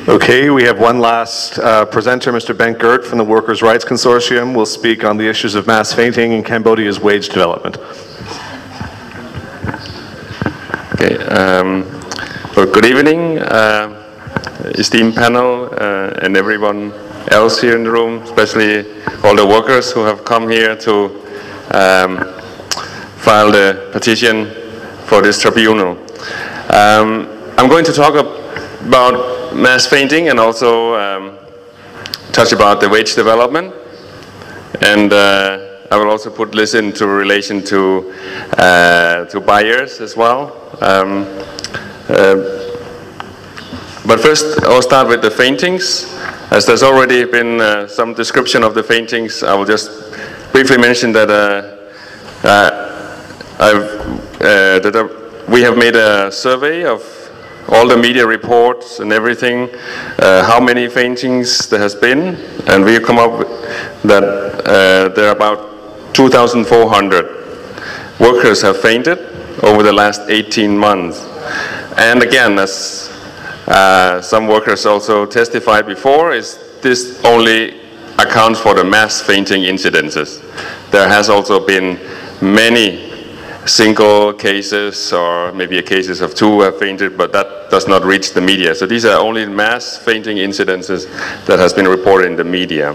Okay, we have one last presenter, Mr. Gehrt from the Workers' Rights Consortium, will speak on the issues of mass fainting in Cambodia's wage development. Okay, well, good evening, esteemed panel and everyone else here in the room, especially all the workers who have come here to file the petition for this tribunal. I'm going to talk about mass fainting and also touch about the wage development, and I will also put this into relation to buyers as well. But first I'll start with the faintings. As there's already been some description of the faintings, I will just briefly mention that we have made a survey of all the media reports and everything, how many faintings there has been, and we have come up with that there are about 2,400 workers have fainted over the last 18 months. And again, as some workers also testified before, this only accounts for the mass fainting incidences. There has also been many single cases, or maybe cases of 2 who have fainted, but that does not reach the media. So these are only mass fainting incidences that has been reported in the media.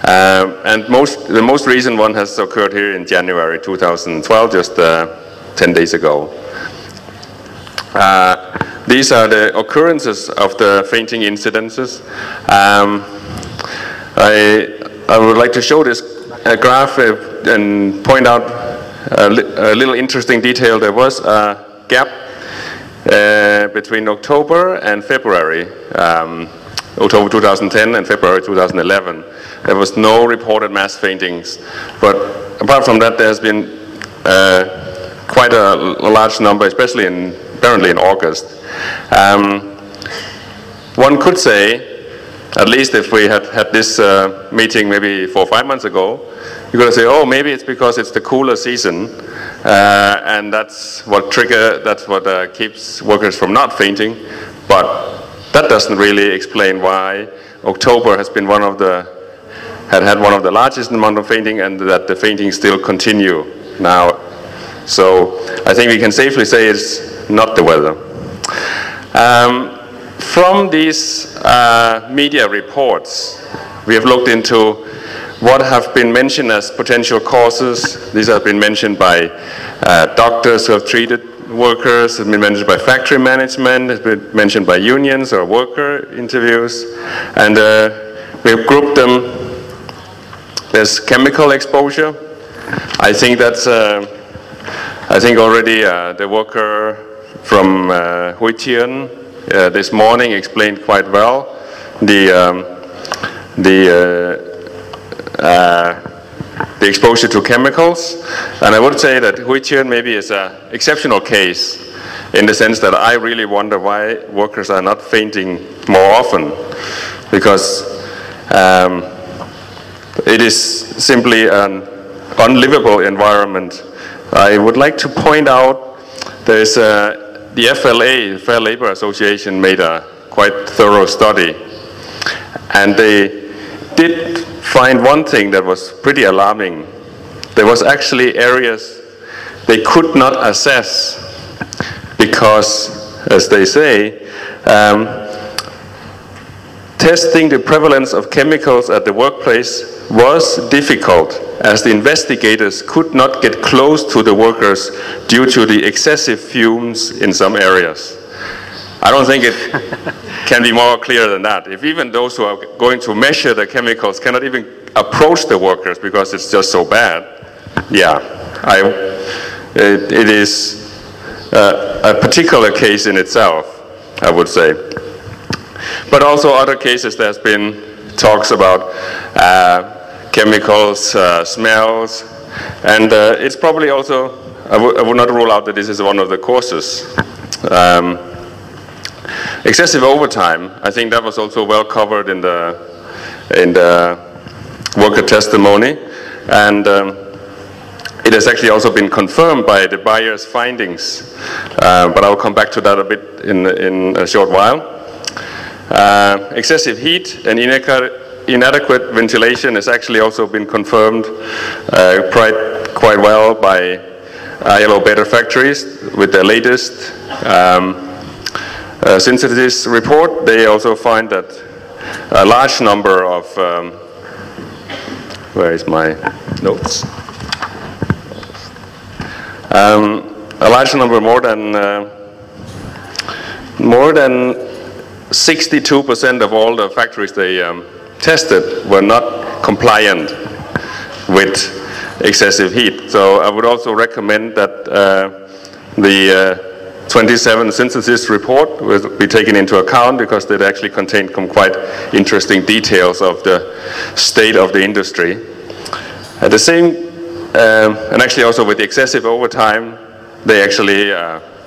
And the most recent one has occurred here in January 2012, just 10 days ago. These are the occurrences of the fainting incidences. I would like to show this graph and point out a little interesting detail. There was a gap between October and February, October 2010 and February 2011. There was no reported mass faintings, but apart from that, there has been quite a large number, especially apparently in August. One could say, at least if we had this meeting maybe 4 or 5 months ago, you're going to say, oh, maybe it's because it's the cooler season, and that's what keeps workers from not fainting. But that doesn't really explain why October has been had one of the largest amount of fainting, and that the fainting still continue now. So I think we can safely say it's not the weather. From these media reports, we have looked into what have been mentioned as potential causes. These have been mentioned by doctors who have treated workers, have been mentioned by factory management, has been mentioned by unions or worker interviews, and we have grouped them. There's chemical exposure. I think that's already the worker from Huy Chien this morning explained quite well the exposure to chemicals. And I would say that Huy Chien maybe is an exceptional case in the sense that I really wonder why workers are not fainting more often, because it is simply an unlivable environment. I would like to point out there's the FLA, Fair Labor Association, made a quite thorough study, and they did find one thing that was pretty alarming. There was actually areas they could not assess because, as they say, testing the prevalence of chemicals at the workplace was difficult, as the investigators could not get close to the workers due to the excessive fumes in some areas. I don't think it can be more clear than that. If even those who are going to measure the chemicals cannot even approach the workers because it's just so bad, yeah, it is a particular case in itself, I would say. But also other cases, there's been talks about chemicals, smells, and it's probably also, I would not rule out that this is one of the causes. Excessive overtime, I think that was also well covered in the worker testimony, and it has actually also been confirmed by the buyer's findings, but I'll come back to that a bit in a short while. Excessive heat and inadequate ventilation has actually also been confirmed quite well by ILO Better Factories with their latest synthesis report. They also find that a large number of, where is my notes? A large number, more than 62% of all the factories they tested were not compliant with excessive heat. So I would also recommend that the 27 synthesis report will be taken into account, because it actually contained some quite interesting details of the state of the industry. At the same, and actually also with the excessive overtime, they actually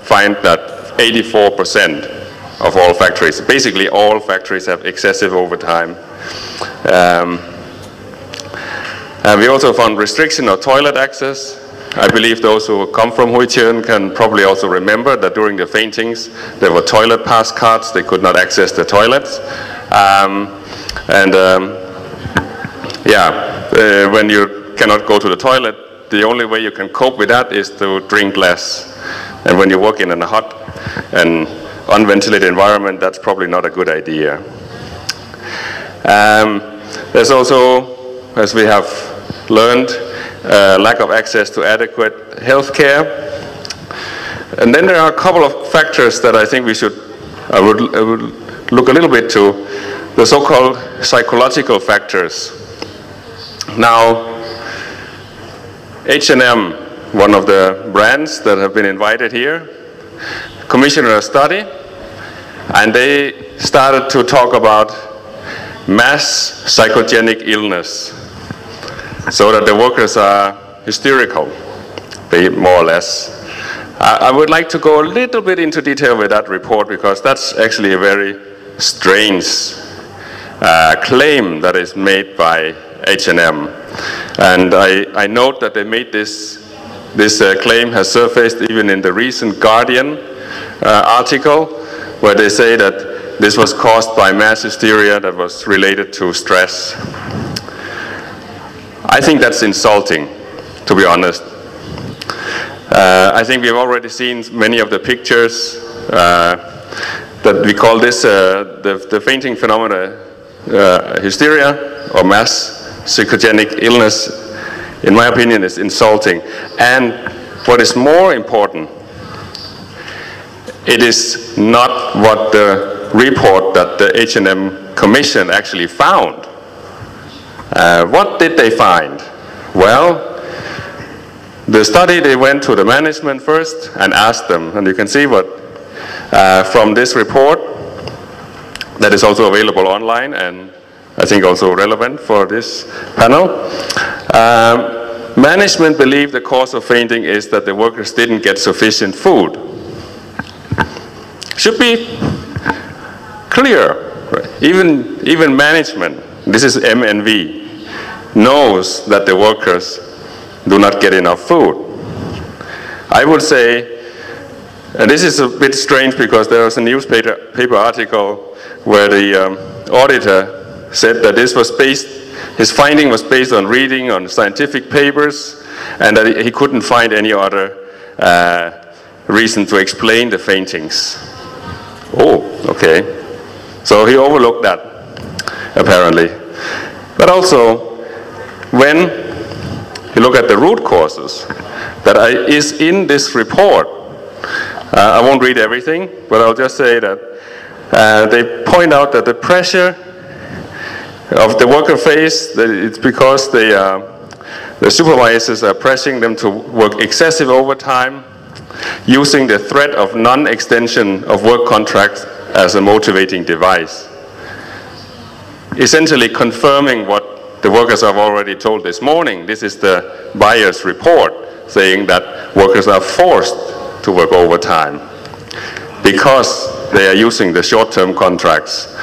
find that 84% of all factories, basically all factories, have excessive overtime. We also found restriction of toilet access. I believe those who come from Huy Chuen can probably also remember that during the faintings there were toilet pass cards. They could not access the toilets. When you cannot go to the toilet, the only way you can cope with that is to drink less. And when you work in a hot and unventilated environment, that's probably not a good idea. There's also, as we have learned, lack of access to adequate health care. And then there are a couple of factors that I think I would look a little bit to, the so-called psychological factors. Now, H&M, one of the brands that have been invited here, commissioned a study, and they started to talk about mass psychogenic illness, so that the workers are hysterical, more or less. I would like to go a little bit into detail with that report, because that's actually a very strange claim that is made by H&M. And I note that they made this claim has surfaced even in the recent Guardian article, where they say that this was caused by mass hysteria that was related to stress. I think that's insulting, to be honest. I think we've already seen many of the pictures that we call this the fainting phenomena hysteria or mass psychogenic illness. In my opinion, is insulting. And what is more important, it is not what the report that the H&M Commission actually found. What did they find? Well, the study, they went to the management first and asked them, and you can see what from this report that is also available online, and I think also relevant for this panel. Management believed the cause of fainting is that the workers didn't get sufficient food. Should be clear. Even management, this is MNV, knows that the workers do not get enough food. I would say, and this is a bit strange because there was a newspaper article where the auditor said that this was his finding was based on reading on scientific papers, and that he couldn't find any other reason to explain the faintings. Oh, okay. So he overlooked that, apparently. But also, when you look at the root causes that is in this report, I won't read everything, but I'll just say that they point out that the pressure of the worker face, that it's because the supervisors are pressing them to work excessive overtime, using the threat of non-extension of work contracts as a motivating device. Essentially confirming what the workers have already told this morning. This is the buyer's report saying that workers are forced to work overtime because they are using the short-term contracts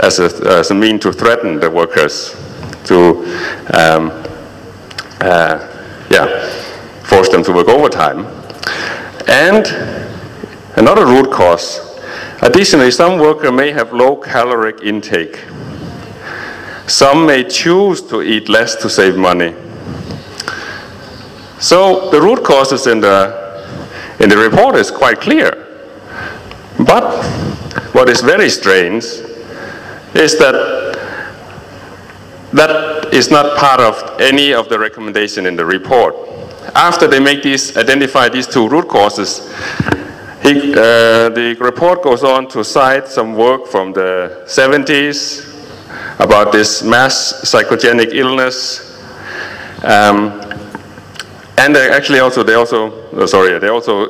as a mean to threaten the workers to force them to work overtime. And another root cause Additionally, some workers may have low caloric intake. Some may choose to eat less to save money. So the root causes in the report is quite clear. But what is very strange is that that is not part of any of the recommendation in the report. After they identify these two root causes, the report goes on to cite some work from the 70s about this mass psychogenic illness. And they also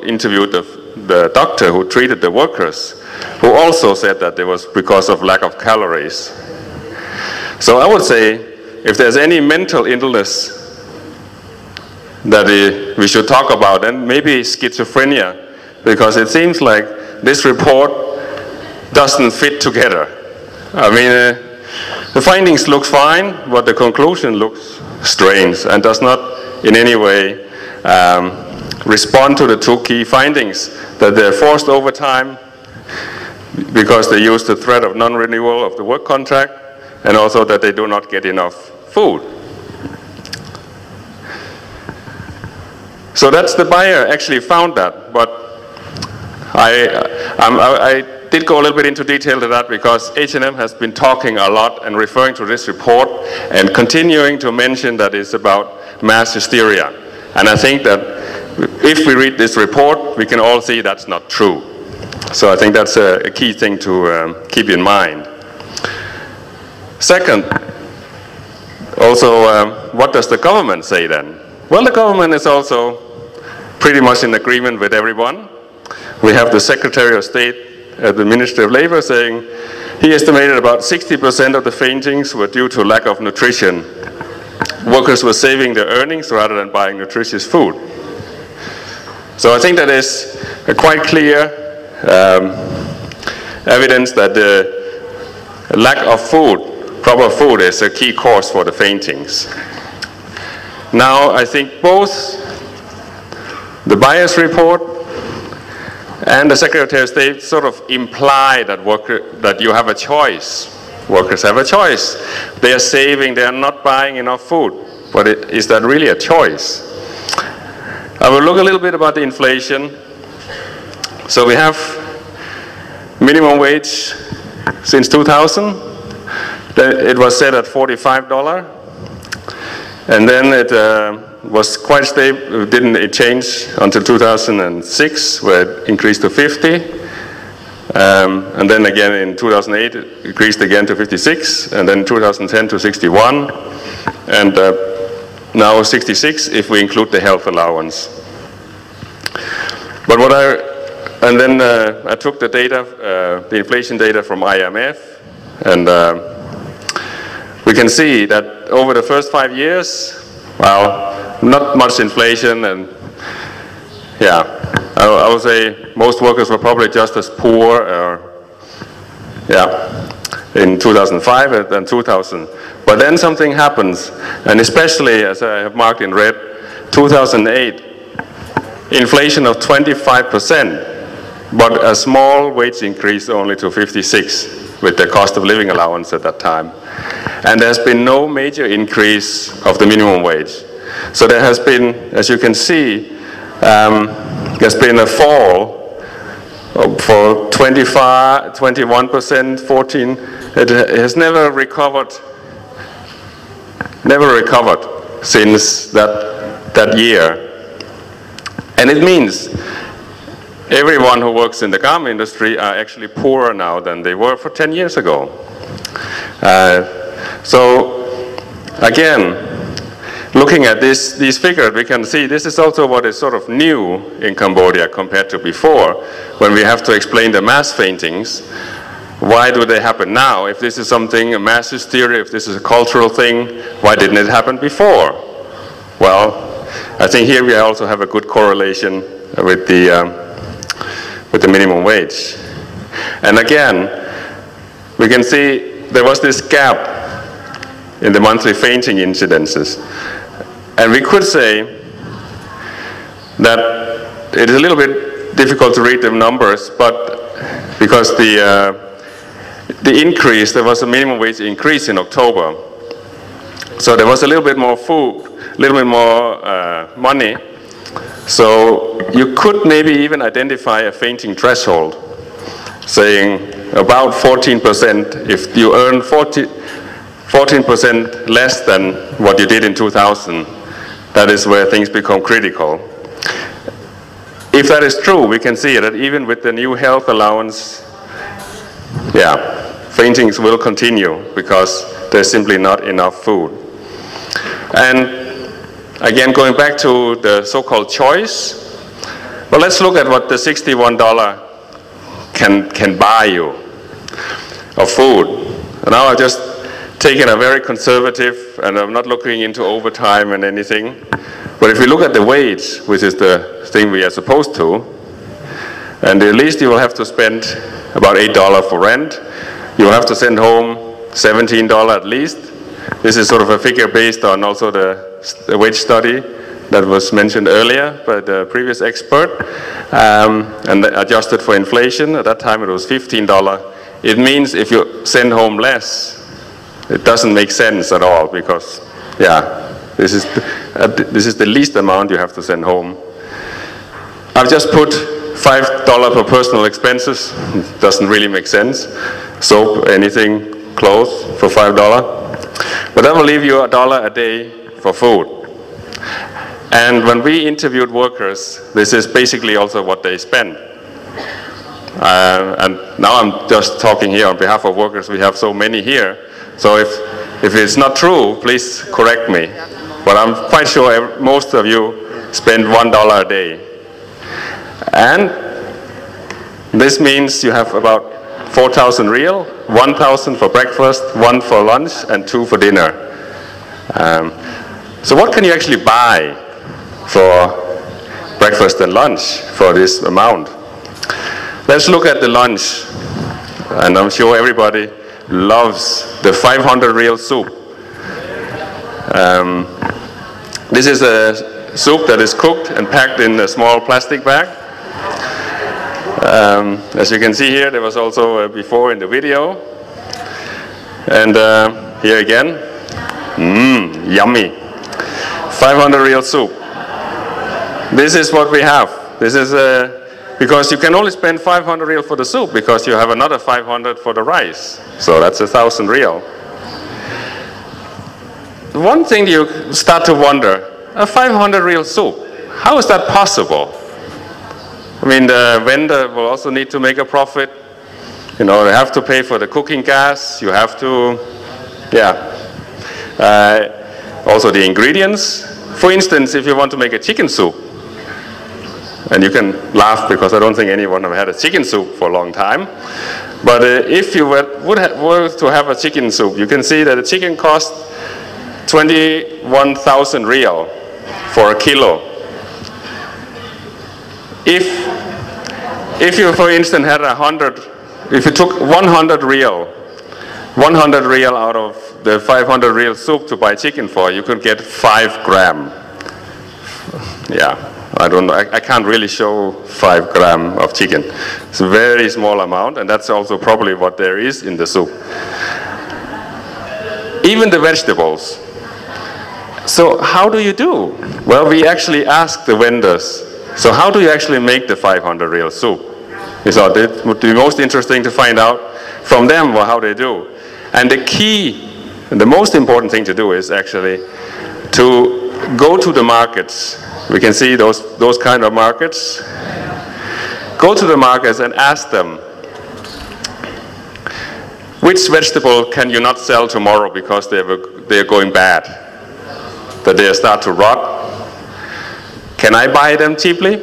interviewed the doctor who treated the workers, who also said that it was because of lack of calories. So I would say, if there's any mental illness that we should talk about, then maybe schizophrenia, because it seems like this report doesn't fit together. I mean, the findings look fine, but the conclusion looks strange and does not in any way respond to the two key findings, that they're forced overtime because they use the threat of non-renewal of the work contract, and also that they do not get enough food. So that's the buyer actually found that, but I did go a little bit into detail to that because H&M has been talking a lot and referring to this report and continuing to mention that it's about mass hysteria. And I think that if we read this report, we can all see that's not true. So I think that's a key thing to keep in mind. Second, also, what does the government say then? Well, the government is also pretty much in agreement with everyone. We have the Secretary of State at the Ministry of Labor saying he estimated about 60% of the faintings were due to lack of nutrition. Workers were saving their earnings rather than buying nutritious food. So I think that is a quite clear evidence that the lack of food, proper food, is a key cause for the faintings. Now, I think both the bias report and the Secretary of State sort of imply that you have a choice. Workers have a choice. They are saving, they are not buying enough food. But is that really a choice? I will look a little bit about the inflation. So we have minimum wage since 2000. It was set at $45. And then it was quite stable. It changed until 2006, where it increased to 50. And then again in 2008, it increased again to 56, and then 2010 to 61, and now 66 if we include the health allowance. But I took the data, the inflation data from IMF, and we can see that over the first 5 years, well, not much inflation, and yeah, I would say most workers were probably just as poor, in 2005 and 2000. But then something happens, and especially, as I have marked in red, 2008, inflation of 25%, but a small wage increase only to 56 with the cost of living allowance at that time. And there's been no major increase of the minimum wage. So there has been, as you can see, there's been a fall for 25, 21%, 14. It has never recovered since that year. And it means everyone who works in the garment industry are actually poorer now than they were for 10 years ago. So again, looking at these figures, we can see this is also what is sort of new in Cambodia compared to before, when we have to explain the mass faintings. Why do they happen now? If this is something, a mass hysteria, if this is a cultural thing, why didn't it happen before? Well, I think here we also have a good correlation with the minimum wage. And again, we can see there was this gap in the monthly fainting incidences. And we could say that it is a little bit difficult to read the numbers, but because the increase, there was a minimum wage increase in October. So there was a little bit more food, a little bit more money. So you could maybe even identify a fainting threshold, saying about 14%, if you earn 14% less than what you did in 2000, that is where things become critical. If that is true, we can see that even with the new health allowance, faintings will continue because there's simply not enough food. And again, going back to the so-called choice, well, let's look at what the $61 can buy you of food. And now I've just taken a very conservative, and I'm not looking into overtime and anything. But if you look at the wage, which is the thing we are supposed to, and at least you will have to spend about $8 for rent. You will have to send home $17 at least. This is sort of a figure based on also the wage study that was mentioned earlier by the previous expert, and adjusted for inflation. At that time it was $15. It means if you send home less, it doesn't make sense at all, because this is the least amount you have to send home. I've just put $5 per personal expenses. It doesn't really make sense. Soap, anything, clothes for $5. But that will leave you $1 a day for food. And when we interviewed workers, this is basically also what they spend. And now I'm just talking here on behalf of workers. We have so many here. So if it's not true, please correct me. But I'm quite sure most of you spend $1 a day. And this means you have about 4,000 real, 1,000 for breakfast, 1 for lunch, and 2 for dinner. So what can you actually buy for breakfast and lunch for this amount? Let's look at the lunch. And I'm sure everybody loves the 500 real soup. This is a soup that is cooked and packed in a small plastic bag. As you can see here, there was also before in the video. And here again, yummy. 500 real soup. This is what we have. This is because you can only spend 500 real for the soup because you have another 500 for the rice. So that's 1,000 real. One thing you start to wonder, a 500 real soup, how is that possible? I mean, the vendor will also need to make a profit. You know, they have to pay for the cooking gas. You have to, also the ingredients. For instance, if you want to make a chicken soup, and you can laugh because I don't think anyone have had a chicken soup for a long time. But if you were to have a chicken soup, you can see that the chicken costs 21,000 real for a kilo. If you, for instance, had if you took 100 real out of the 500 real soup to buy chicken for, you could get 5 grams. I don't know, I can't really show 5 grams of chicken. It's a very small amount, and that's also probably what there is in the soup. Even the vegetables. So how do you do? Well, we actually asked the vendors, so how do you actually make the 500 real soup? We thought it would be most interesting to find out from them how they do. And the key, the most important thing to do is actually to go to the markets. We can see those kind of markets. Go to the markets and ask them, which vegetable can you not sell tomorrow because they're going bad? That they start to rot? Can I buy them cheaply?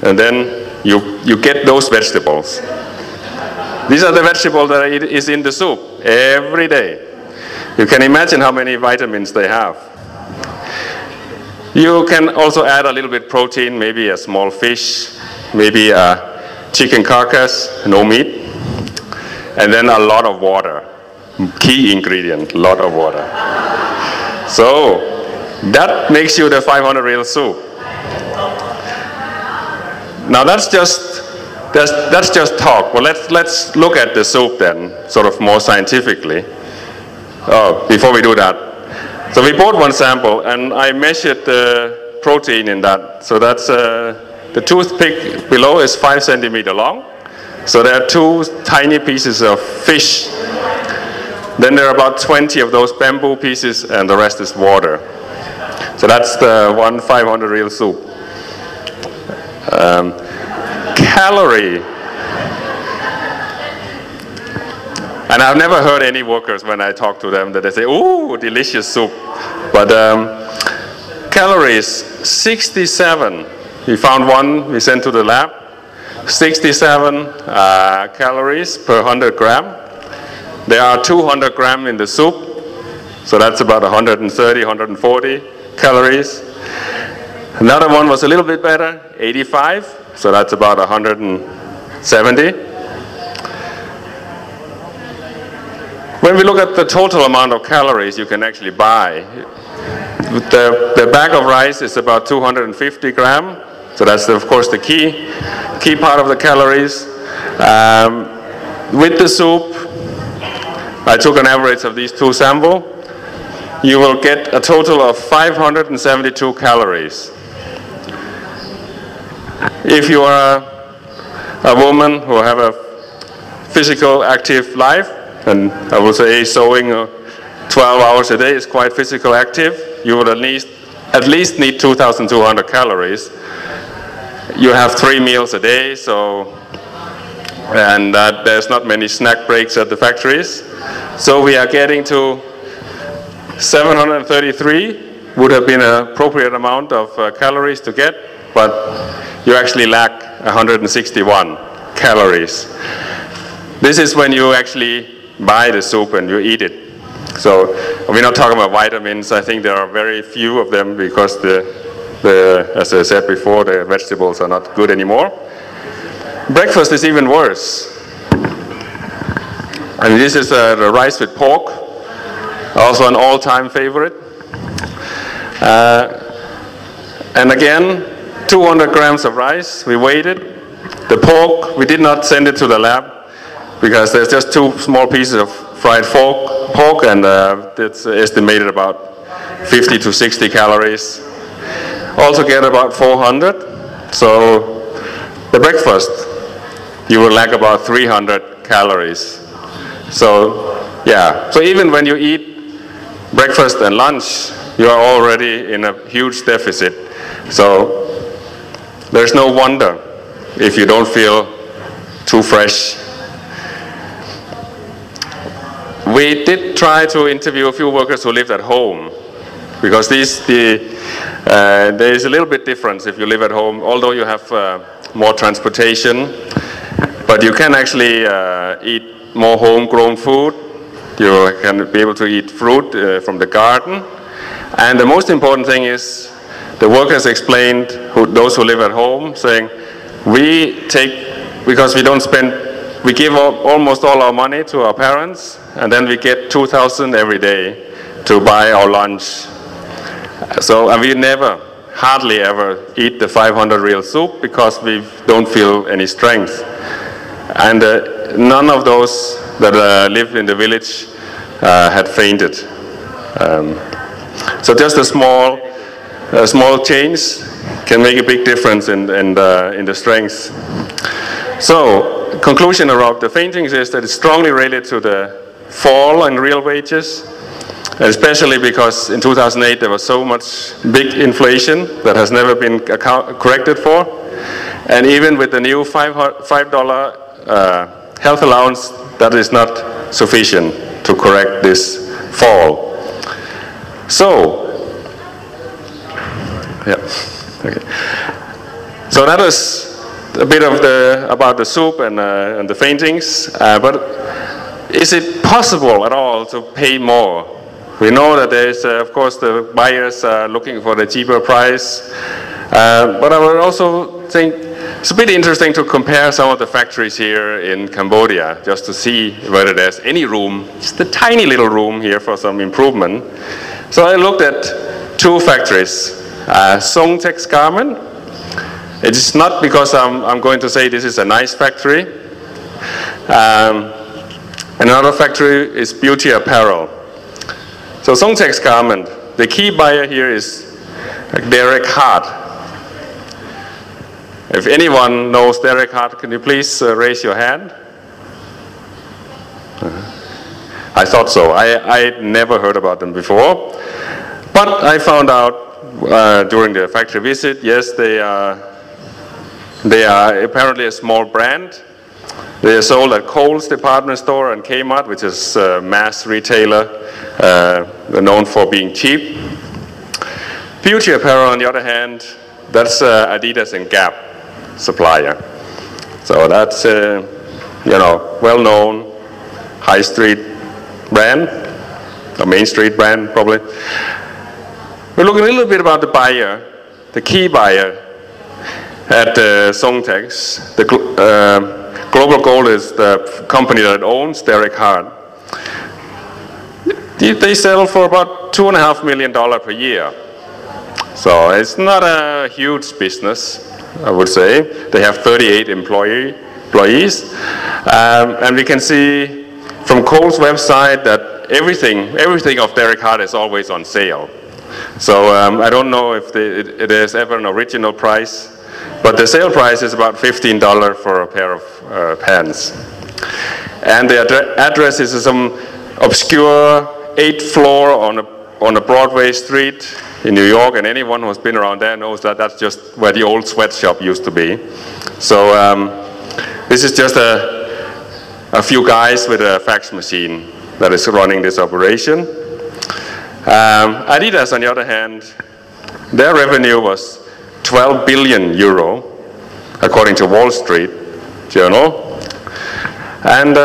And then you get those vegetables. These are the vegetables that is in the soup every day. You can imagine how many vitamins they have. You can also add a little bit protein, maybe a small fish, maybe a chicken carcass, no meat, and then a lot of water. Key ingredient, a lot of water. So that makes you the 500 real soup. Now that's just that's just talk. Well, let's look at the soup then, sort of more scientifically. Oh, before we do that. So we bought one sample, and I measured the protein in that. So that's, the toothpick below is 5 centimeters long. So there are 2 tiny pieces of fish. Then there are about 20 of those bamboo pieces, and the rest is water. So that's the 500 real soup. Calorie. And I've never heard any workers when I talk to them that they say, "Ooh, delicious soup." But calories, 67. We found one, we sent to the lab. 67 calories per 100 gram. There are 200 grams in the soup, so that's about 130, 140 calories. Another one was a little bit better, 85, so that's about 170. When we look at the total amount of calories you can actually buy, the bag of rice is about 250 grams, so that's of course the key part of the calories. With the soup, I took an average of these 2 samples. You will get a total of 572 calories. If you are a woman who have a physical active life, and I would say sewing 12 hours a day is quite physical active, you would at least need 2,200 calories. You have 3 meals a day, and there's not many snack breaks at the factories. So we are getting to 733 would have been an appropriate amount of calories to get, but you actually lack 161 calories. This is when you actually buy the soup and you eat it. So we're not talking about vitamins. I think there are very few of them because as I said before, the vegetables are not good anymore. Breakfast is even worse. And this is the rice with pork, also an all-time favorite. And again, 200 grams of rice, we weighed it. The pork, we did not send it to the lab because there's just 2 small pieces of fried pork, and it's estimated about 50 to 60 calories. Altogether about 400. So the breakfast, you will lack about 300 calories. So yeah, so even when you eat breakfast and lunch, you are already in a huge deficit. So there's no wonder if you don't feel too fresh. We did try to interview a few workers who lived at home, because there is a little bit difference if you live at home, although you have more transportation, but you can actually eat more homegrown food. You can be able to eat fruit from the garden. And the most important thing is the workers explained, those who live at home, saying, because we don't spend, we give almost all our money to our parents, and then we get 2,000 every day to buy our lunch. So, and we hardly ever eat the 500 real soup because we don't feel any strength. And none of those that live in the village had fainted. So just a small change can make a big difference in the strength. So, conclusion around the faintings is that it's strongly related to the fall in real wages, especially because in 2008 there was so much big inflation that has never been corrected for. And even with the new $5 health allowance, that is not sufficient to correct this fall. So, yeah, okay. So that was a bit of about the soup and the faintings, but is it possible at all to pay more? We know that there is, of course, the buyers are looking for the cheaper price, but I would also think it's a bit interesting to compare some of the factories here in Cambodia, just to see whether there's any room, just a tiny little room here for some improvement. So I looked at 2 factories, Songtek's Garment, It's not because I'm going to say this is a nice factory. Another factory is beauty apparel. So Songtek's garment, the key buyer here is Gehrt. If anyone knows Gehrt, can you please raise your hand? I thought so. I'd never heard about them before. But I found out during the factory visit, yes, they are apparently a small brand. They are sold at Kohl's department store and Kmart, which is a mass retailer known for being cheap. Beauty apparel, on the other hand, that's Adidas and Gap supplier. So that's well-known high street brand, a main street brand probably. We're looking a little bit about the buyer, the key buyer at Songtek's. The Global Gold is the company that owns Gehrt. They sell for about $2.5 million per year. So it's not a huge business, I would say. They have 38 employees. And we can see from Kohl's website that everything of Gehrt is always on sale. So I don't know if it is ever an original price, but the sale price is about $15 for a pair of pants. And the address is some obscure 8th floor on a Broadway street in New York, and anyone who's been around there knows that that's just where the old sweatshop used to be. So this is just a few guys with a fax machine that is running this operation. Adidas, on the other hand, their revenue was 12 billion euro, according to Wall Street Journal. And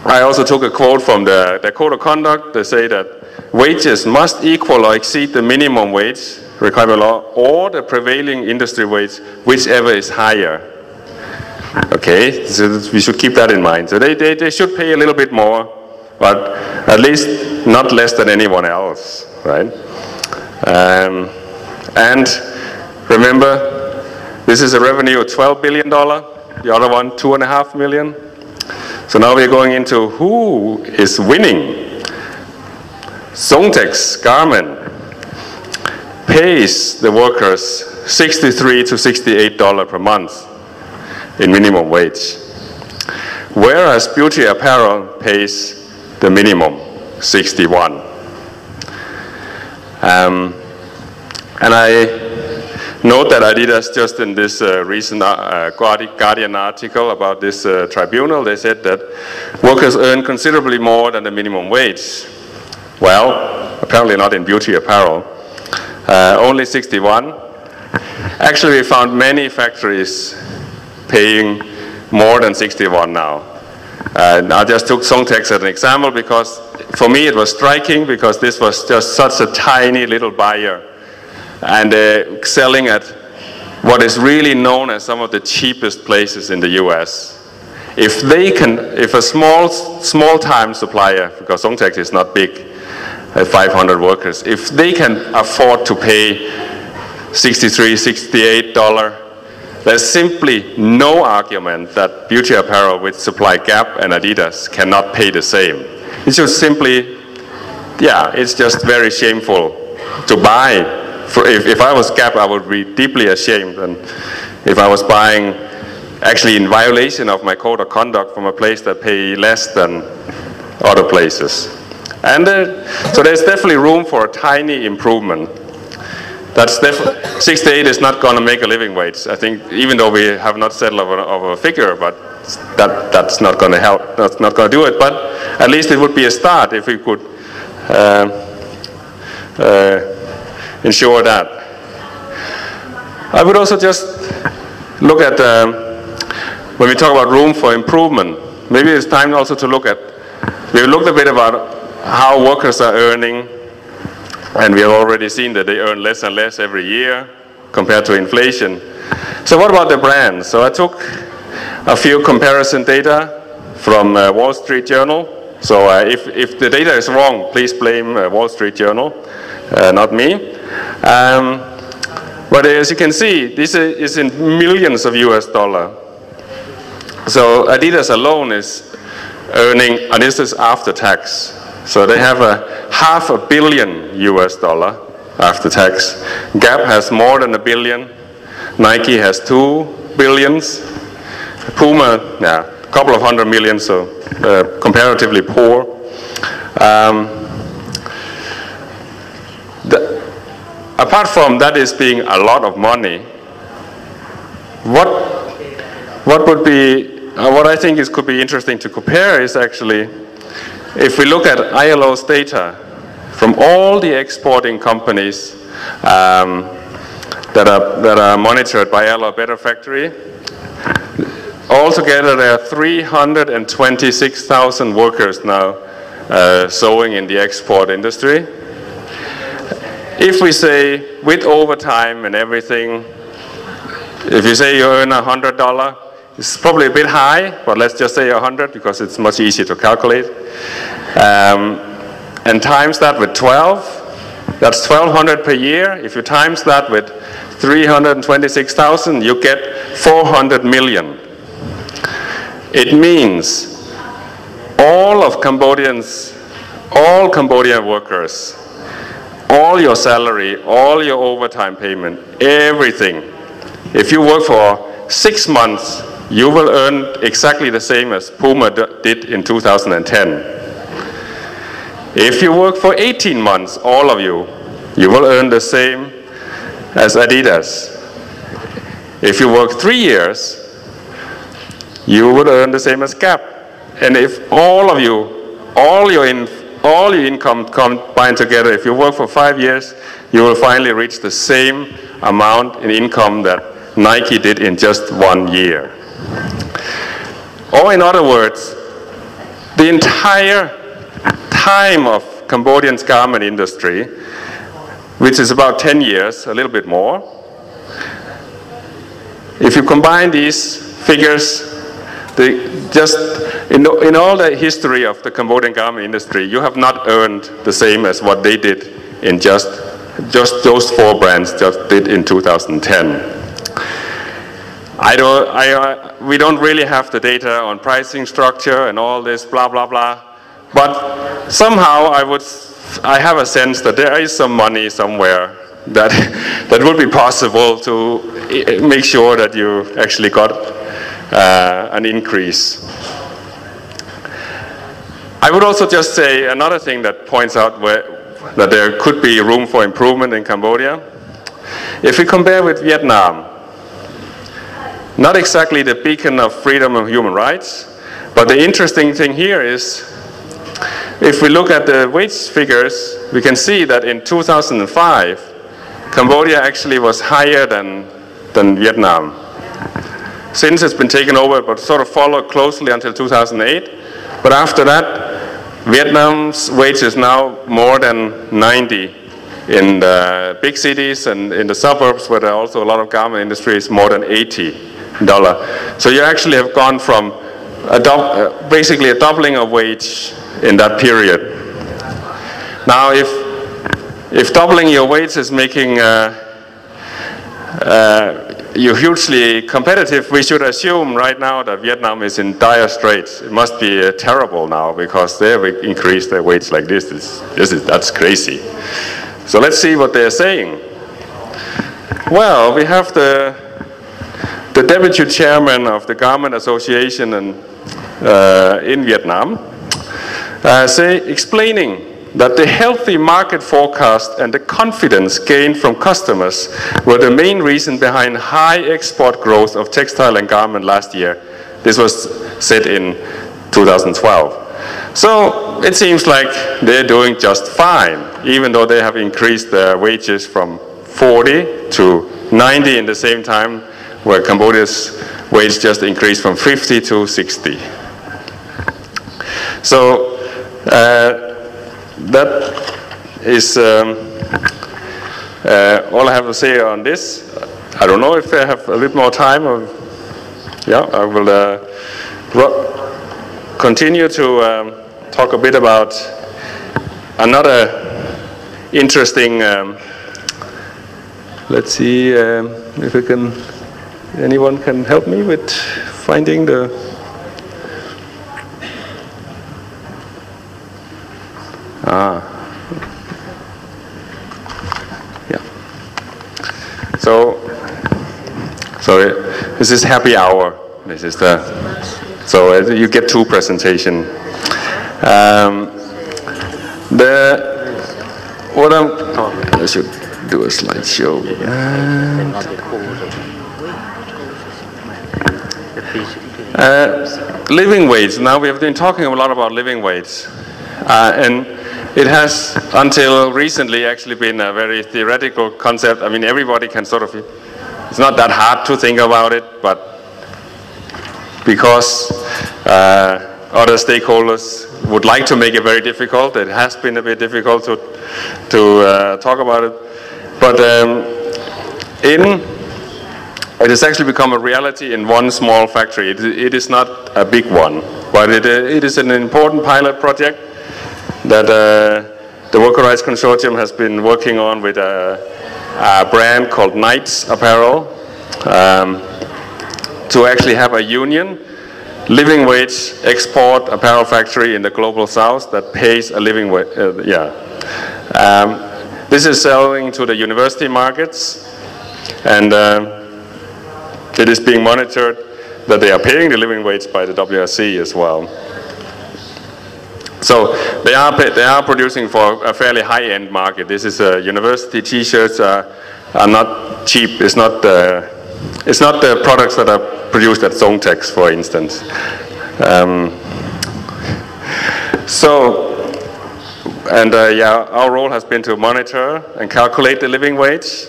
I also took a quote from the Code of Conduct. They say that wages must equal or exceed the minimum wage requirement law or the prevailing industry wage, whichever is higher. Okay, so we should keep that in mind. So they should pay a little bit more, but at least not less than anyone else, right? And remember, this is a revenue of $12 billion, the other one $2.5 million. So now we're going into who is winning. Songtek's garment pays the workers $63 to $68 per month in minimum wage, whereas beauty apparel pays the minimum, 61. And I note that Adidas, just in this recent Guardian article about this tribunal, they said that workers earn considerably more than the minimum wage. Well, apparently not in beauty apparel, only 61. Actually, we found many factories paying more than 61 now. I just took Songtek as an example because for me it was striking because this was just such a tiny little buyer and selling at what is really known as some of the cheapest places in the US. If a small-time supplier, because Songtek is not big, 500 workers, if they can afford to pay $63, $68, there's simply no argument that beauty apparel with supply Gap and Adidas cannot pay the same. It's just simply, yeah, it's just very shameful to buy. If I was Gap, I would be deeply ashamed. And if I was buying actually in violation of my code of conduct from a place that pay less than other places. And so there's definitely room for a tiny improvement. That's 68 is not going to make a living wage. I think, even though we have not settled of a figure, but that's not going to help. That's not going to do it. But at least it would be a start if we could ensure that. I would also just look at when we talk about room for improvement. Maybe it's time also to look at. We looked a bit about how workers are earning. And we have already seen that they earn less and less every year compared to inflation. So what about the brands? So I took a few comparison data from Wall Street Journal. So if the data is wrong, please blame Wall Street Journal, not me. But as you can see, this is in millions of US dollar. So Adidas alone is earning, and this is after tax. So they have a $500 million US dollar after tax. Gap has more than $1 billion. Nike has $2 billion. Puma, yeah, a couple of $100 million, so comparatively poor. Apart from that is being a lot of money, what would be, what I think could be interesting to compare is actually, if we look at ILO's data from all the exporting companies that are monitored by ILO Better Factory, altogether there are 326,000 workers now sewing in the export industry. If we say with overtime and everything, if you say you earn $100, it's probably a bit high, but let's just say 100 because it's much easier to calculate. And times that with 12, that's 1,200 per year. If you times that with 326,000, you get 400 million. It means all Cambodian workers, all your salary, all your overtime payment, everything. If you work for 6 months, you will earn exactly the same as Puma did in 2010. If you work for 18 months, all of you, you will earn the same as Adidas. If you work 3 years, you would earn the same as Gap. And if all of you, all your income combined together, if you work for 5 years, you will finally reach the same amount in income that Nike did in just 1 year. Or in other words, the entire time of Cambodian's garment industry, which is about 10 years, a little bit more, if you combine these figures, in all the history of the Cambodian garment industry, you have not earned the same as what they did in just those 4 brands just did in 2010. We don't really have the data on pricing structure and all this blah blah blah, but somehow I have a sense that there is some money somewhere that would be possible to make sure that you actually got an increase. I would also just say another thing that points out that there could be room for improvement in Cambodia. If we compare with Vietnam, not exactly the beacon of freedom and human rights, but the interesting thing here is, if we look at the wage figures, we can see that in 2005, Cambodia actually was higher than Vietnam. Since it's been taken over, but sort of followed closely until 2008. But after that, Vietnam's wage is now more than 90 in the big cities, and in the suburbs where there are also a lot of garment industry is more than $80. So you actually have gone from basically a doubling of wage in that period. Now if doubling your wage is making you hugely competitive, we should assume right now that Vietnam is in dire straits. It must be terrible now because they have increased their wage like this. That's crazy. So let's see what they're saying. Well, we have the deputy chairman of the Garment Association in Vietnam explaining that the healthy market forecast and the confidence gained from customers were the main reason behind high export growth of textile and garment last year. This was said in 2012. So it seems like they're doing just fine, even though they have increased their wages from 40 to 90 in the same time, where Cambodia's wage just increased from 50 to 60. So that is all I have to say on this. I don't know if I have a bit more time. Yeah, I will continue to talk a bit about let's see if we can, anyone can help me with finding the, yeah. So, sorry, this is happy hour. This is the, so you get 2 presentations. I should do a slideshow. Living wage. Now we have been talking a lot about living wage, and it has until recently actually been a very theoretical concept. I mean, everybody can sort of, it's not that hard to think about it, but because other stakeholders would like to make it very difficult, it has been a bit difficult to talk about it. But it has actually become a reality in one small factory. It is not a big one, but it is an important pilot project that the Worker Rights Consortium has been working on with a brand called Knights Apparel to actually have a union living wage export apparel factory in the global south that pays a living wage. This is selling to the university markets, and it is being monitored that they are paying the living wage by the WRC as well. So they are producing for a fairly high-end market. This is university T-shirts are not cheap. It's not the products that are produced at Songtex, for instance. Our role has been to monitor and calculate the living wage.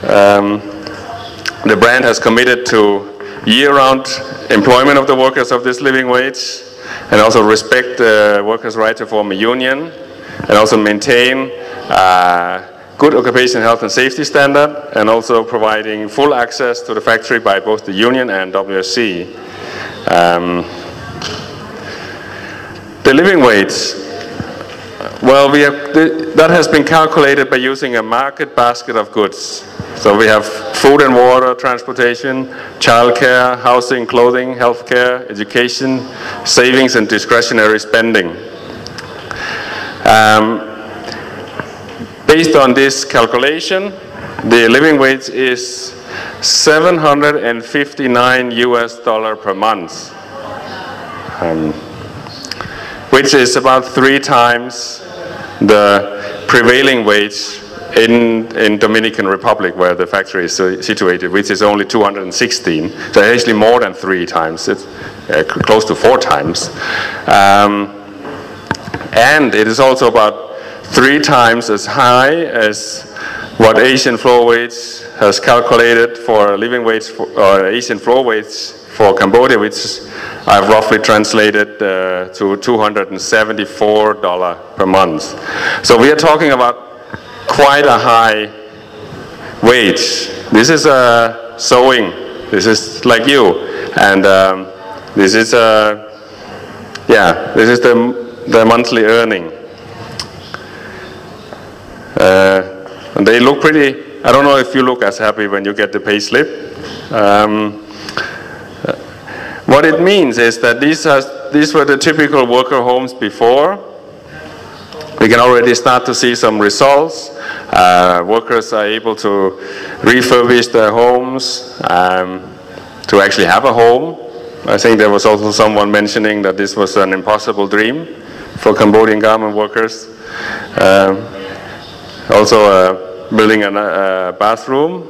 The brand has committed to year-round employment of the workers of this living wage, and also respect the workers' right to form a union, and also maintain good occupational health and safety standard, and also providing full access to the factory by both the union and WRC. The living wage, well, that has been calculated by using a market basket of goods. So we have food and water, transportation, childcare, housing, clothing, healthcare, education, savings, and discretionary spending. Based on this calculation, the living wage is $759 per month, which is about 3 times the prevailing wage in Dominican Republic, where the factory is situated, which is only 216. So actually more than 3 times. It's close to 4 times. And it is also about 3 times as high as what Asian floor wage has calculated for a living wage, or Asian floor wage for Cambodia, which I've roughly translated to $274 per month. So we are talking about quite a high wage. This is sewing. This is like you, and this is this is the monthly earning. And they look pretty. I don't know if you look as happy when you get the pay slip. What it means is that these were the typical worker homes before. We can already start to see some results. Workers are able to refurbish their homes to actually have a home. I think there was also someone mentioning that this was an impossible dream for Cambodian garment workers. Also building a bathroom.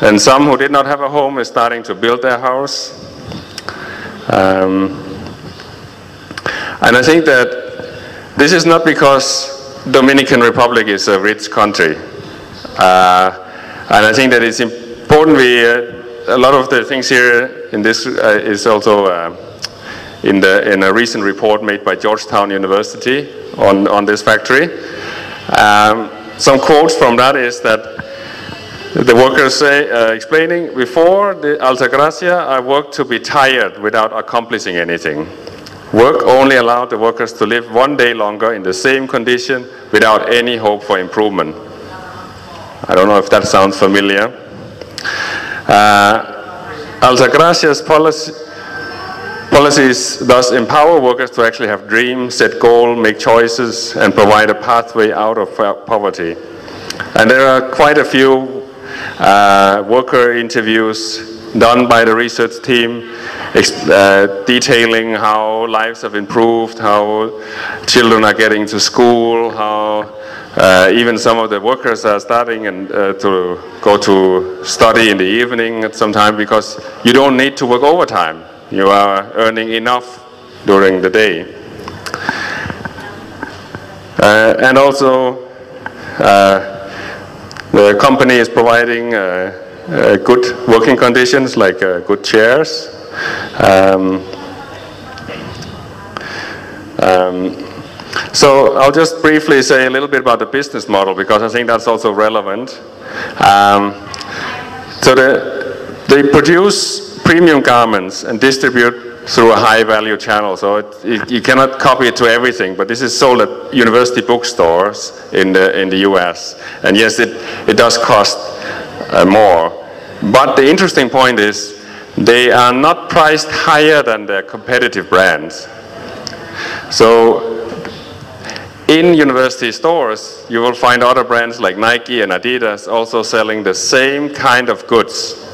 And some who did not have a home is starting to build their house. And I think that this is not because Dominican Republic is a rich country. And I think that it's important a lot of the things here in this is also in a recent report made by Georgetown University on this factory. Some quotes from that is that the workers say, explaining, before the Altagracia, I worked to be tired without accomplishing anything. Work only allowed the workers to live 1 day longer in the same condition without any hope for improvement. I don't know if that sounds familiar. Altagracia's policies thus empower workers to actually have dreams, set goals, make choices, and provide a pathway out of poverty. And there are quite a few worker interviews done by the research team detailing how lives have improved, how children are getting to school, how even some of the workers are starting to go to study in the evening at some time because you don't need to work overtime. You are earning enough during the day. And also the company is providing good working conditions like good chairs. So I'll just briefly say a little bit about the business model because I think that's also relevant. So they produce premium garments and distribute through a high value channel. So you cannot copy it to everything, but this is sold at university bookstores in the US. And yes, it does cost more. But the interesting point is they are not priced higher than their competitive brands. So in university stores, you will find other brands like Nike and Adidas also selling the same kind of goods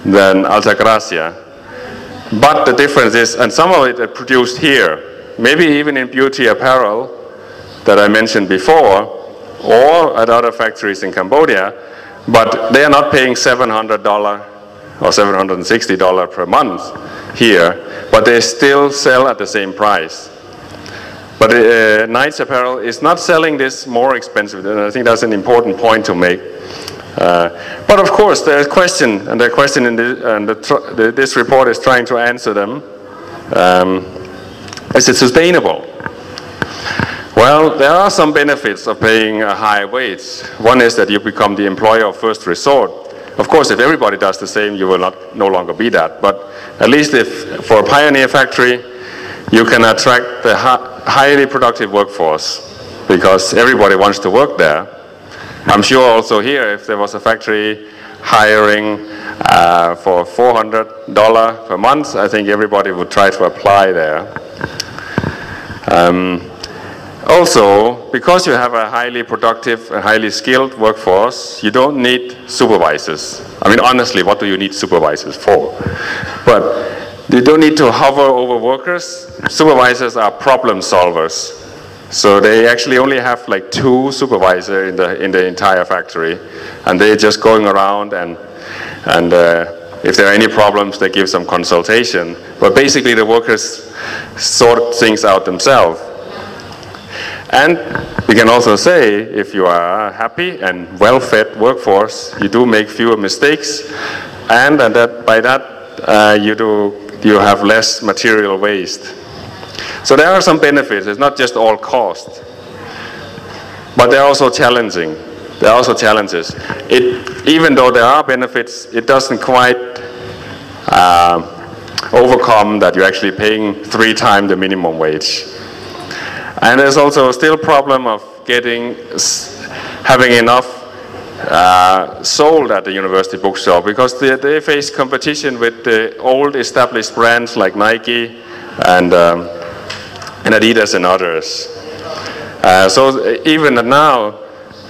than Altagracia. But the difference is, and some of it are produced here, maybe even in beauty apparel that I mentioned before, or at other factories in Cambodia, but they are not paying $700 or $760 per month here, but they still sell at the same price. But Knight's Apparel is not selling this more expensive, and I think that's an important point to make. But of course, there's a question, and the question in this report is trying to answer them. Is it sustainable? Well, there are some benefits of paying a high wage. One is that you become the employer of first resort. Of course, if everybody does the same, you will no longer be that. But at least if for a pioneer factory, you can attract the highly productive workforce because everybody wants to work there. I'm sure also here, if there was a factory hiring for $400 per month, I think everybody would try to apply there. Also, because you have a highly productive and highly skilled workforce, you don't need supervisors. I mean, honestly, what do you need supervisors for? But you don't need to hover over workers. Supervisors are problem solvers. So they actually only have like 2 supervisors in the entire factory, and they're just going around and if there are any problems, they give some consultation. But basically, the workers sort things out themselves. And we can also say, if you are a happy and well-fed workforce, you do make fewer mistakes, and by that you have less material waste. So there are some benefits. It's not just all cost, but they're also challenging. There are also challenges. Even though there are benefits, it doesn't quite overcome that you're actually paying 3 times the minimum wage. And there's also still a problem of having enough sold at the university bookstore because they face competition with the old established brands like Nike and Adidas and others. So even now,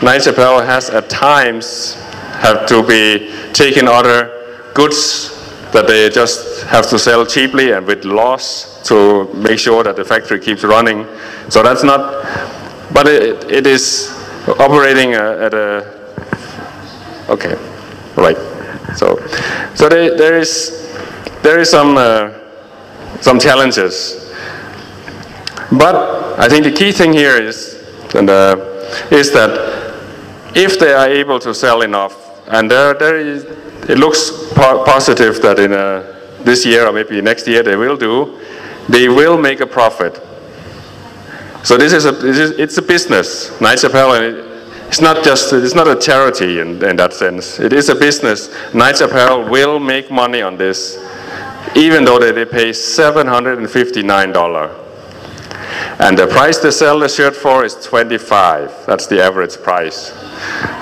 Knight's Apparel has at times have to be taking other goods that they just have to sell cheaply and with loss to make sure that the factory keeps running. So that's not, but it is operating at a, okay, right. So there is some challenges. But I think the key thing here is that if they are able to sell enough, and it looks positive that in this year or maybe next year they will make a profit. So it's a business. Knight's Apparel, it's not a charity in that sense. It is a business. Knight's Apparel will make money on this, even though they pay $759. And the price they sell the shirt for is 25. That's the average price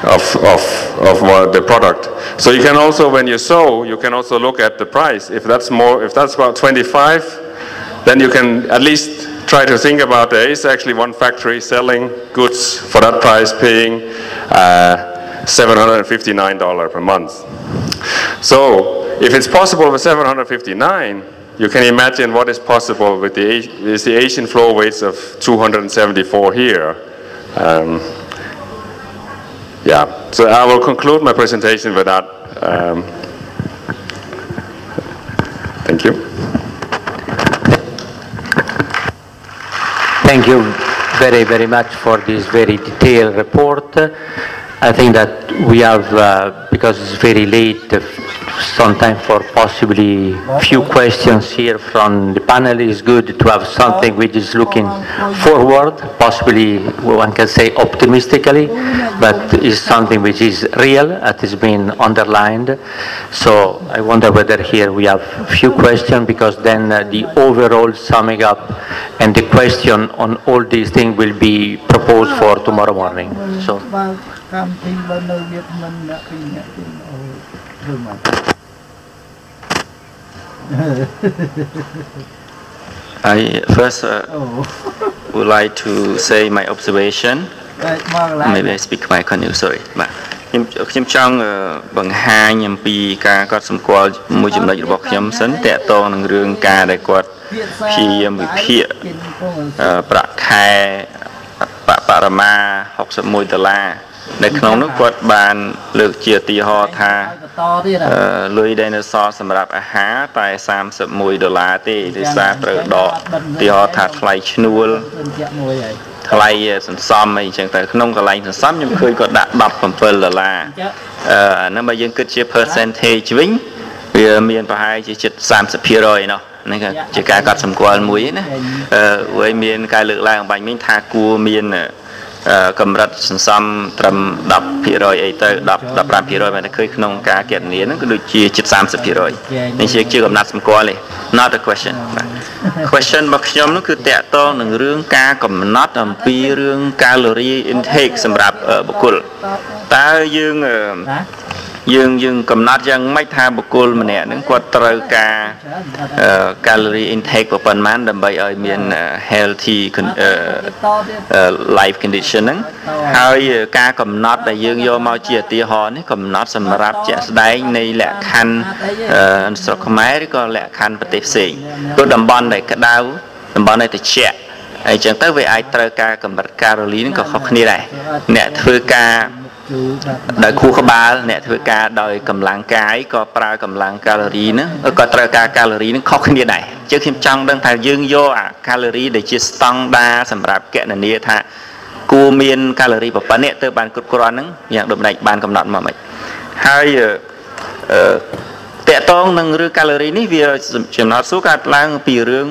of the product. So you can also, when you sew, you can also look at the price. If that's about 25, then you can at least try to think about there is actually one factory selling goods for that price, paying $759 per month. So if it's possible with $759, you can imagine what is possible with the Asian floor weights of 274 here. Yeah, so I will conclude my presentation with that. Thank you. Thank you very, very much for this very detailed report. I think that we have, because it's very late, some time for possibly few questions here from the panel. Is good to have something which is looking forward, possibly one can say optimistically, but is something which is real, that has been underlined. So I wonder whether here we have few questions, because then the overall summing up and the question on all these things will be proposed for tomorrow morning. So. I first would like to say my observation. Maybe I speak my canoe, sorry. ខ្ញុំចង់បង្ហាញអំពីការកត់សម្គាល់មួយចំណុចរបស់ខ្ញុំសិនតកតងនឹងរឿងការដែលគាត់ព្យាយាមវិភាគប្រាក់ខែបរមា$61 នៅក្នុងនោះគាត់បានលើកជាឧទាហរណ៍ថាលុយដែលនៅសល់សម្រាប់អាហារតែ$31ទេដោយសារត្រូវដកឧទាហរណ៍ថាថ្លៃឈ្នួលថ្លៃសន្សំអីចឹងទៅក្នុងកន្លែងសន្សំខ្ញុំឃើញគាត់ដាក់$17ហ្នឹងបើយើងគិតជា percentage វិញវាមានប្រហែលជាជិត 30% នោះហ្នឹងគឺជាការកត់សម្គាល់មួយណាហើយមានការលើកឡើងបាញ់មិញថាគួរមានកម្រិតសន្សំត្រឹម 10% អីទៅ15% តែឃើញក្នុងការគណនាហ្នឹងគឺដូចជាជិត 30% នេះជាកំណត់សម្គាល់ទេ not a question question របស់ខ្ញុំនោះគឺតកតងនឹងរឿងការកំណត់អំពីរឿង calorie intake សម្រាប់បុគ្គលតើយើងកំណត់យ៉ាងម៉េចថាបុគ្គលម្នាក់ហ្នឹងគាត់ត្រូវការ calorie intake ប៉ុន្មានដើម្បីឲ្យមាន healthy life condition ហ្នឹងហើយការកំណត់ដែលយើងយកមកជាឧទាហរណ៍នេះកំណត់សម្រាប់ជាក់ស្ដែងនៃលក្ខខណ្ឌស្រុកខ្មែរឬក៏លក្ខខណ្ឌប្រទេសផ្សេងព្រោះតំបន់ដែលក្តៅតំបន់ដែលត្រជាក់អញ្ចឹងទៅវាអាចត្រូវការកម្រិត calorie ហ្នឹងក៏ខុសគ្នាដែរអ្នកធ្វើការដោយខួរក្បាលអ្នកធ្វើការដោយកម្លាំងកាយក៏ប្រើកម្លាំងកាឡូរីហ្នឹងក៏ត្រូវការកាឡូរីហ្នឹងខុសគ្នាដែរអញ្ចឹងខ្ញុំចង់ដឹងថាយើងយកអាកាឡូរីដែលជាស្តង់ដារសម្រាប់គណនាថាគួរមានកាឡូរីប៉ុណ្ណេះទៅបានគ្រប់គ្រាន់ហ្នឹងយ៉ាងដូចម្ដេចបានកំណត់មកមិនហើយតកតងនឹងរឿងកាឡូរីនេះវាចំណត់សួរកើតឡើងពីរឿង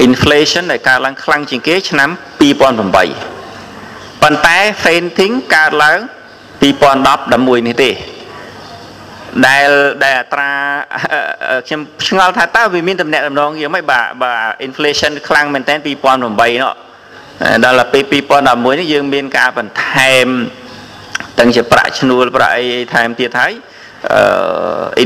inflation ដែលកើតឡើងខ្លាំងជាងគេឆ្នាំ2008ប៉ុន្តែ fainting កើតឡើង2010-11នេះទេដែលអត្រាខ្ញុំឆ្ងល់ថាតើវាមានតំណែងយ៉ាងម៉េចបើ inflation ខ្លាំងមែនតើ2008នោះដល់ពេល2011នេះយើងមានការបន្ថែមទាំងជាប្រាក់ឈ្នួលប្រាក់អីថែមទៀតហើយ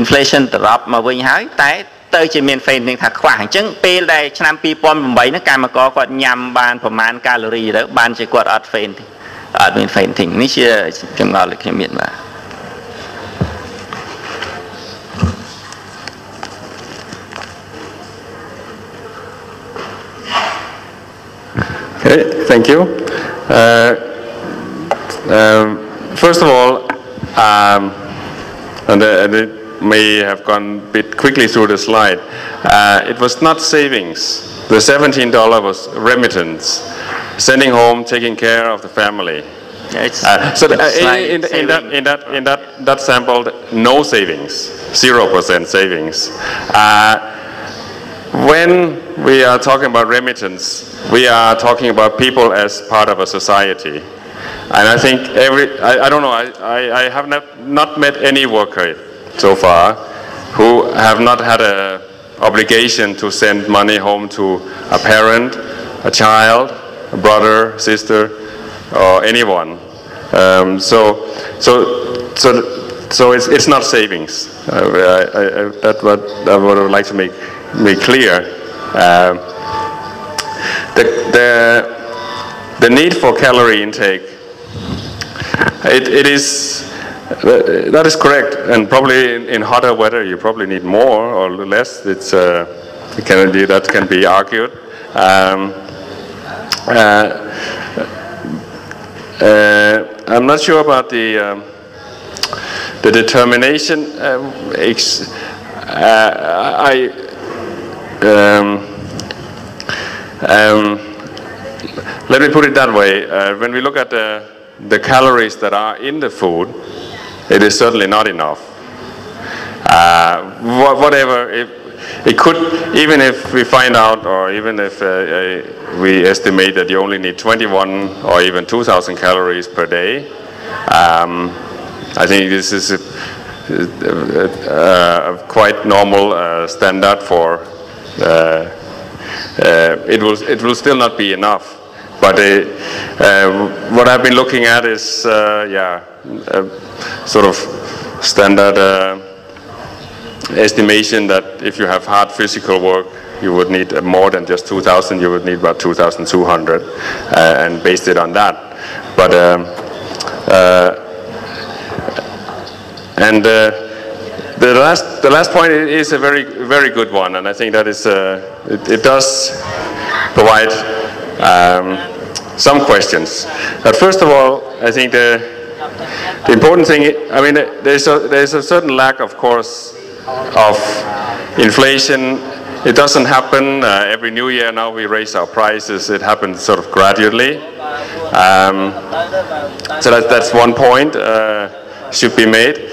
inflation ត្រឡប់មកវិញហើយតែទៅជាមាន fainting ថាខ្វះអញ្ចឹងពេលដែលឆ្នាំ2008ហ្នឹងកម្មករគាត់ញ៉ាំបានប្រមាណកាឡូរីទៅបានជាគាត់អត់ fainting អត់មាន fainting នេះជាចម្ងល់ដែលខ្ញុំមានបាទ Okay, thank you. First of all, and it may have gone a bit quickly through the slide. It was not savings. The $17 was remittance, sending home, taking care of the family. So in that sample, no savings, 0% savings. When we are talking about remittance, we are talking about people as part of a society. And I think I don't know, I have not met any worker so far who have not had an obligation to send money home to a parent a child, a brother, sister, or anyone. So it's not savings. That's what I would like to make clear. The need for calorie intake, that is correct, and probably in hotter weather you probably need more or less. That can be argued. I'm not sure about the determination. Let me put it that way. When we look at the calories that are in the food, it is certainly not enough. Whatever, it could, even if we find out, or even if we estimate that you only need 21 or even 2,000 calories per day, I think this is a quite normal standard for. It will still not be enough. But what I've been looking at is, sort of standard estimation that if you have hard physical work, you would need more than just 2,000. You would need about 2,200, and based it on that. But the last point is a very good one, and I think that is it does provide some questions. But first of all, I think the important thing, I mean, there's a certain lack, of course, of inflation. It doesn't happen every new year. Now we raise our prices. It happens sort of gradually. So that's one point should be made.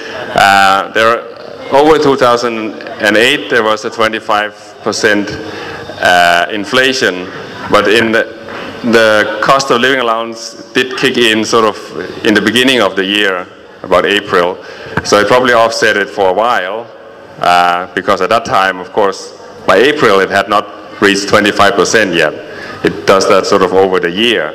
Over 2008, there was a 25% inflation, but in the cost of living allowance did kick in sort of in the beginning of the year, about April. So it probably offset it for a while, because at that time, of course, by April it had not reached 25% yet. It does that sort of over the year.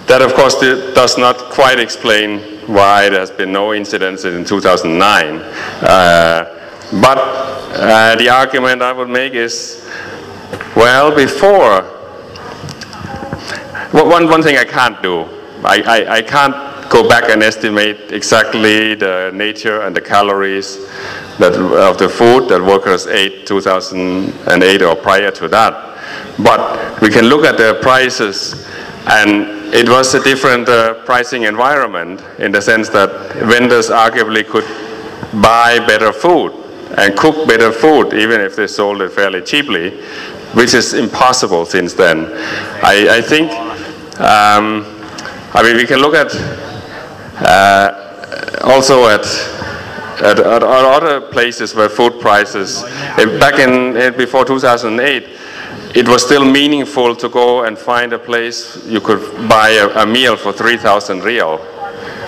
That, of course, does not quite explain why there has been no incidence in 2009. But the argument I would make is, well, before, one thing I can't do, I can't go back and estimate exactly the nature and the calories of the food that workers ate 2008 or prior to that. But we can look at the prices, and it was a different pricing environment in the sense that vendors arguably could buy better food and cook better food, even if they sold it fairly cheaply, which is impossible since then. I think, I mean, we can look at also at other places where food prices, back before 2008, it was still meaningful to go and find a place you could buy a meal for 3,000 real.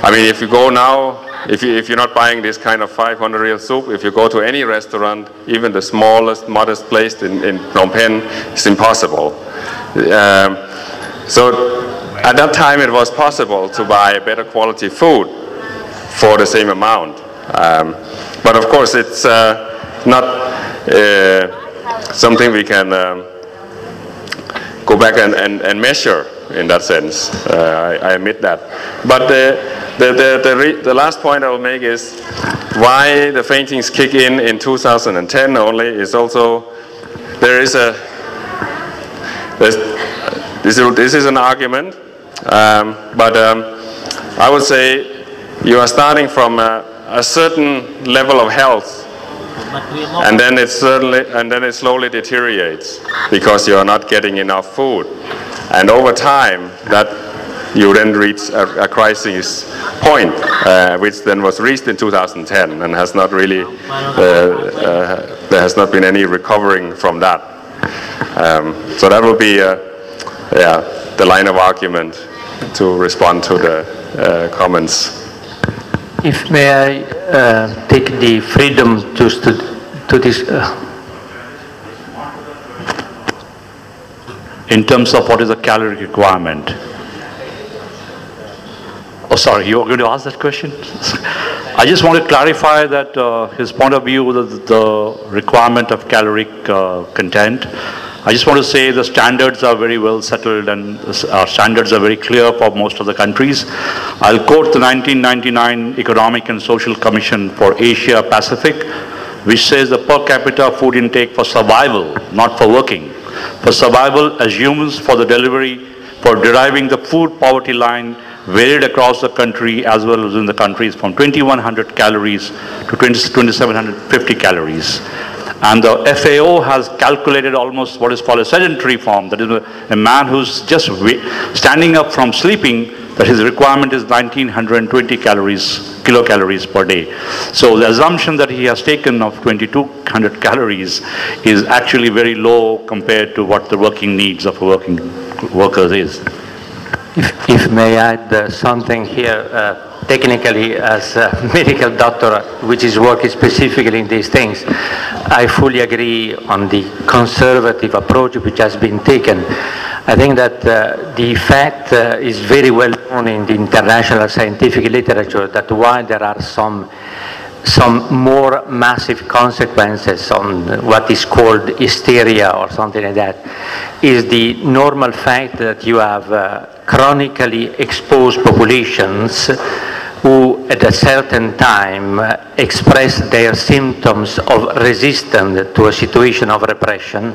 I mean, if you go now, if you're not buying this kind of 500 real soup, if you go to any restaurant, even the smallest, modest place in Phnom Penh, it's impossible. So at that time it was possible to buy better quality food for the same amount. But of course it's not something we can go back and measure in that sense. I admit that. But the last point I will make is why the faintings kick in 2010 only is also, this is an argument, but I would say you are starting from a certain level of health, and then it slowly deteriorates because you are not getting enough food, and over time that you then reach a crisis point, which then was reached in 2010 and has not really, there has not been any recovering from that. So that will be the line of argument to respond to the comments. If may I take the freedom to this. in terms of what is the calorie requirement. Oh, sorry, you were going to ask that question? I just want to clarify that his point of view, the requirement of caloric content. I just want to say the standards are very well settled and our standards are very clear for most of the countries. I'll quote the 1999 Economic and Social Commission for Asia Pacific, which says the per capita food intake for survival, not for working, for survival assumes for the deriving the food poverty line varied across the country as well as in the countries from 2100 calories to 2750 calories. And the FAO has calculated almost what is called a sedentary form, that is a man who's just standing up from sleeping, that his requirement is 1920 kilocalories per day. So the assumption that he has taken of 2200 calories is actually very low compared to what the working needs of working workers is. If may I add something here, technically as a medical doctor, which is working specifically in these things, I fully agree on the conservative approach which has been taken. I think that the fact is very well known in the international scientific literature that while there are some more massive consequences on what is called hysteria or something like that, is the normal fact that you have chronically exposed populations who at a certain time express their symptoms of resistance to a situation of repression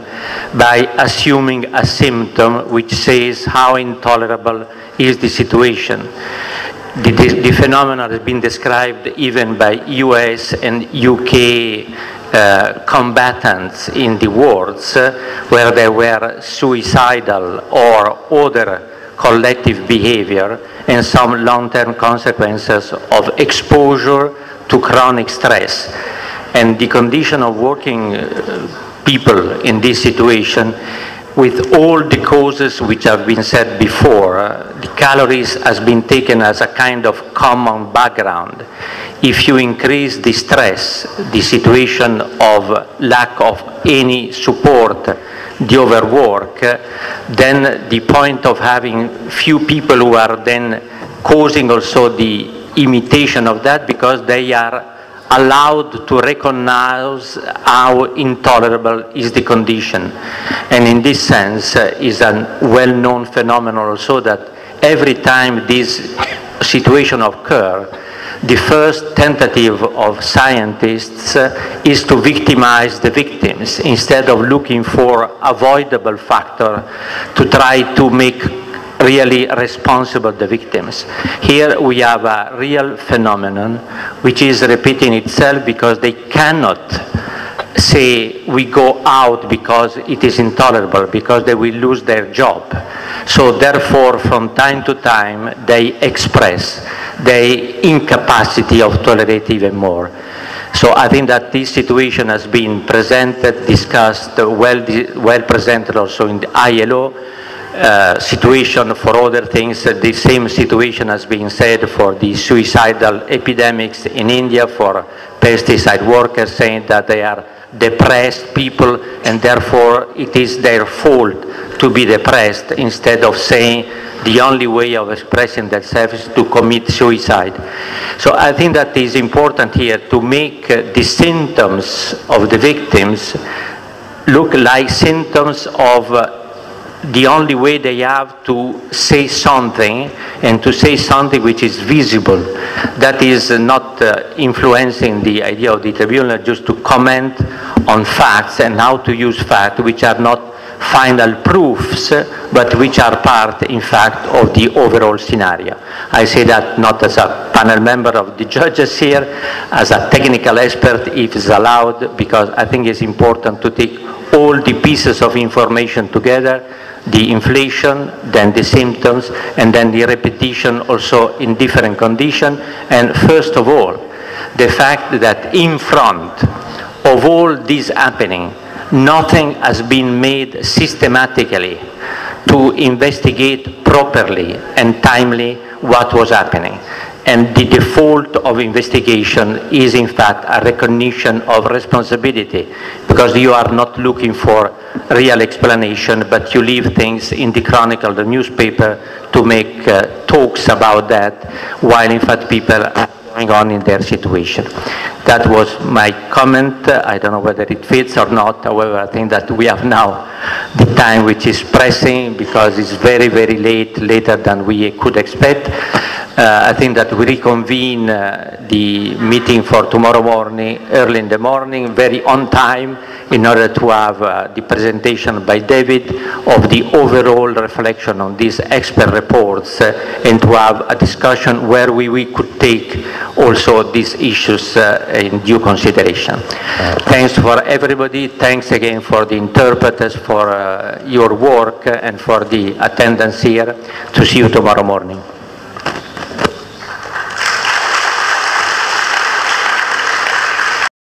by assuming a symptom which says how intolerable is the situation. The phenomenon has been described even by US and UK combatants in the wars where they were suicidal or other collective behavior and some long-term consequences of exposure to chronic stress. And the condition of working people in this situation, with all the causes which have been said before, the calories has been taken as a kind of common background. If you increase the stress, the situation of lack of any support, the overwork, then the point of having few people who are then causing also the imitation of that because they are allowed to recognize how intolerable is the condition. And in this sense is a well-known phenomenon also that every time this situation occurs, the first tentative of scientists is to victimize the victims instead of looking for avoidable factor to try to make really responsible the victims. Here we have a real phenomenon which is repeating itself because they cannot say we go out because it is intolerable, because they will lose their job. So therefore from time to time they express their incapacity of tolerate even more. So I think that this situation has been presented, discussed, well presented also in the ILO situation. For other things, the same situation has been said for the suicidal epidemics in India, for pesticide workers saying that they are depressed people and therefore it is their fault to be depressed, instead of saying the only way of expressing themselves is to commit suicide. So I think that it is important here to make the symptoms of the victims look like symptoms of the only way they have to say something, and to say something which is visible. That is not influencing the idea of the tribunal just to comment on facts and how to use facts which are not final proofs, but which are part, in fact, of the overall scenario. I say that not as a panel member of the judges here, as a technical expert if it's allowed, because I think it's important to take all the pieces of information together, the inflation, then the symptoms, and then the repetition also in different conditions. And first of all, the fact that in front of all this happening, nothing has been made systematically to investigate properly and timely what was happening. And the default of investigation is in fact a recognition of responsibility, because you are not looking for real explanation, but you leave things in the chronicle, the newspaper, to make talks about that, while in fact people are going on in their situation. That was my comment. I don't know whether it fits or not. However, I think that we have now the time which is pressing, because it's very, very late, later than we could expect. I think that we reconvene the meeting for tomorrow morning, early in the morning, very on time, in order to have the presentation by David of the overall reflection on these expert reports, and to have a discussion where we could take also these issues in due consideration. Thanks for everybody. Thanks again for the interpreters for your work and for the attendance here. To see you tomorrow morning.